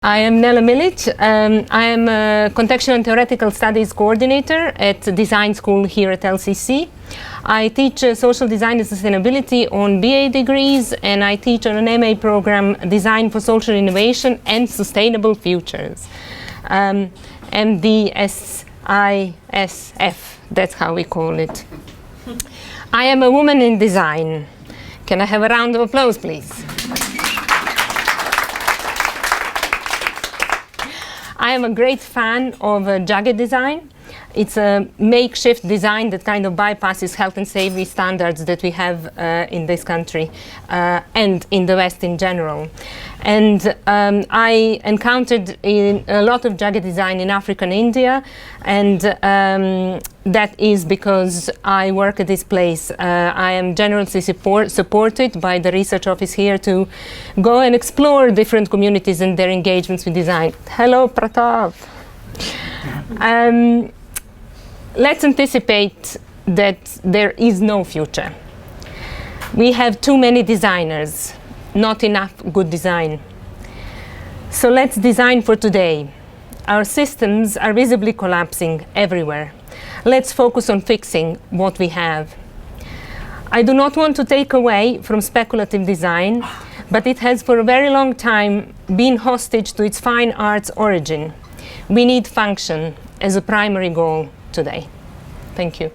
I am Nela Milic. I am a contextual and theoretical studies coordinator at Design School here at LCC. I teach social design and sustainability on BA degrees, and I teach on an MA program, Design for Social Innovation and Sustainable Futures. MDSISF, that's how we call it. I am a woman in design. Can I have a round of applause, please? I am a great fan of jagged design. It's a makeshift design that kind of bypasses health and safety standards that we have in this country and in the West in general. And I encountered a lot of jagged design in Africa and India, and that is because I work at this place. I am generously supported by the research office here to go and explore different communities and their engagements with design. Hello, Pratap. Let's anticipate that there is no future. We have too many designers, not enough good design. So let's design for today. Our systems are visibly collapsing everywhere. Let's focus on fixing what we have. I do not want to take away from speculative design, but it has for a very long time been hostage to its fine arts origin. We need function as a primary goal today. Thank you.